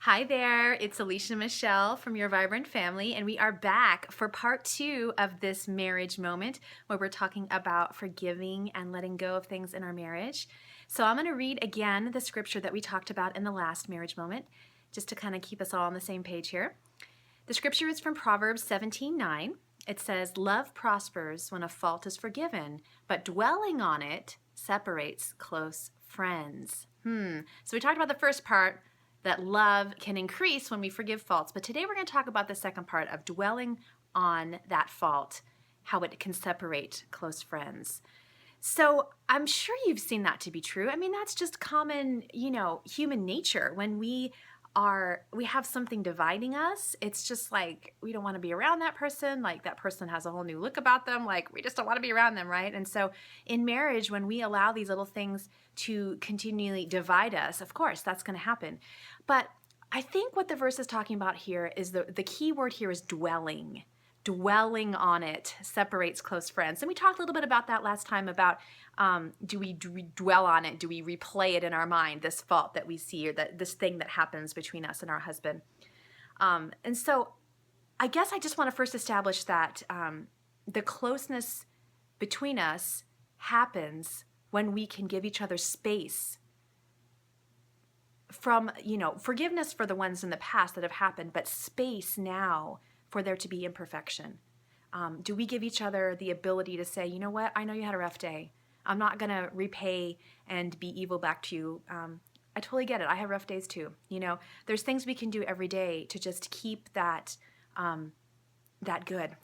Hi there, it's Alicia Michelle from Your Vibrant Family, and we are back for part 2 of this marriage moment where we're talking about forgiving and letting go of things in our marriage. So I'm going to read again the scripture that we talked about in the last marriage moment, just to kind of keep us all on the same page here. The scripture is from Proverbs 17:9. It says, "Love prospers when a fault is forgiven, but dwelling on it separates close friends." So we talked about the first part, that love can increase when we forgive faults. But today we're going to talk about the second part of dwelling on that fault, how it can separate close friends. So I'm sure you've seen that to be true. I mean, that's just common, human nature. When we have something dividing us, it's just like we don't want to be around that person. Like that person has a whole new look about them. Like we just don't want to be around them, right? And so in marriage, when we allow these little things to continually divide us, of course, that's going to happen. But I think what the verse is talking about here is the key word here is dwelling. Dwelling on it separates close friends. And we talked a little bit about that last time about do we dwell on it? Do we replay it in our mind, this fault that we see or this thing that happens between us and our husband? And so I guess I just want to first establish that the closeness between us happens when we can give each other space from, forgiveness for the ones in the past that have happened, but space now for there to be imperfection. Do we give each other the ability to say, you know what, I know you had a rough day. I'm not going to repay and be evil back to you. I totally get it. I have rough days too. There's things we can do every day to just keep that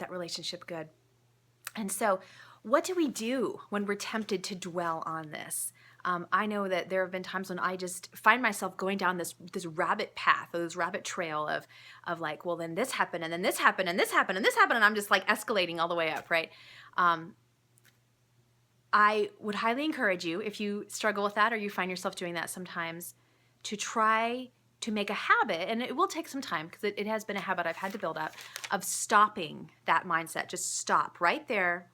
relationship good. And so what do we do when we're tempted to dwell on this? I know that there have been times when I just find myself going down this rabbit path or this rabbit trail of like, well, then this happened and then this happened and this happened and this happened, and I'm just like escalating all the way up, right? I would highly encourage you, if you struggle with that or you find yourself doing that sometimes, to try to make a habit, and it will take some time because it has been a habit I've had to build up, of stopping that mindset. Just stop right there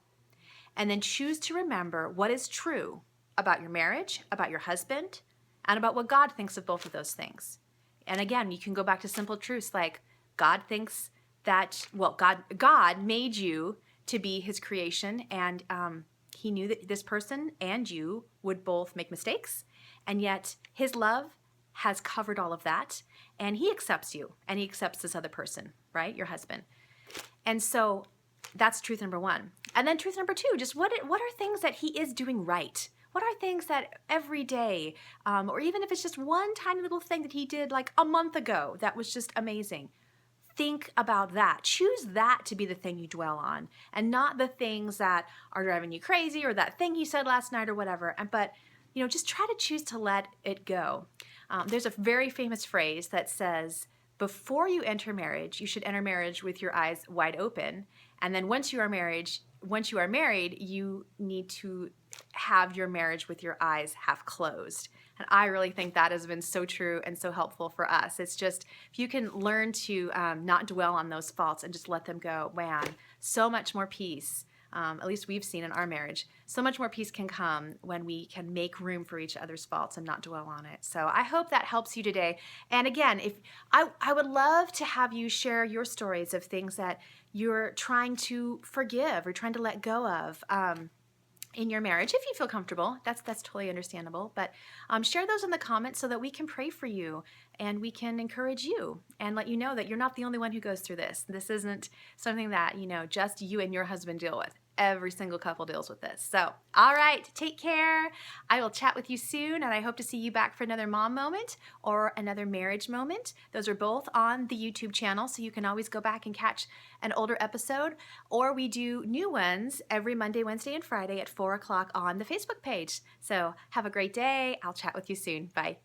and then choose to remember what is true about your marriage, about your husband, and about what God thinks of both of those things. And again, you can go back to simple truths like God thinks that, God made you to be his creation, and he knew that this person and you would both make mistakes, and yet his love has covered all of that, and he accepts you, and he accepts this other person, right? Your husband. And so that's truth number one. And then truth number two, just what are things that he is doing right? What are things that every day, or even if it's just one tiny little thing that he did like a month ago that was just amazing, think about that. Choose that to be the thing you dwell on, and not the things that are driving you crazy or that thing he said last night or whatever. But just try to choose to let it go. There's a very famous phrase that says, before you enter marriage, you should enter marriage with your eyes wide open. And then once you are married, you need to have your marriage with your eyes half closed. And I really think that has been so true and so helpful for us. It's just, if you can learn to not dwell on those faults and just let them go, man, so much more peace. At least we've seen in our marriage, so much more peace can come when we can make room for each other's faults and not dwell on it. So I hope that helps you today. And again, if I would love to have you share your stories of things that you're trying to forgive or trying to let go of in your marriage, if you feel comfortable. That's totally understandable. But share those in the comments so that we can pray for you and we can encourage you and let you know that you're not the only one who goes through this. This isn't something that, just you and your husband deal with. Every single couple deals with this. So, all right, take care. I will chat with you soon, and I hope to see you back for another mom moment or another marriage moment. Those are both on the YouTube channel, so you can always go back and catch an older episode, or we do new ones every Monday, Wednesday, and Friday at 4 o'clock on the Facebook page. So have a great day. I'll chat with you soon. Bye.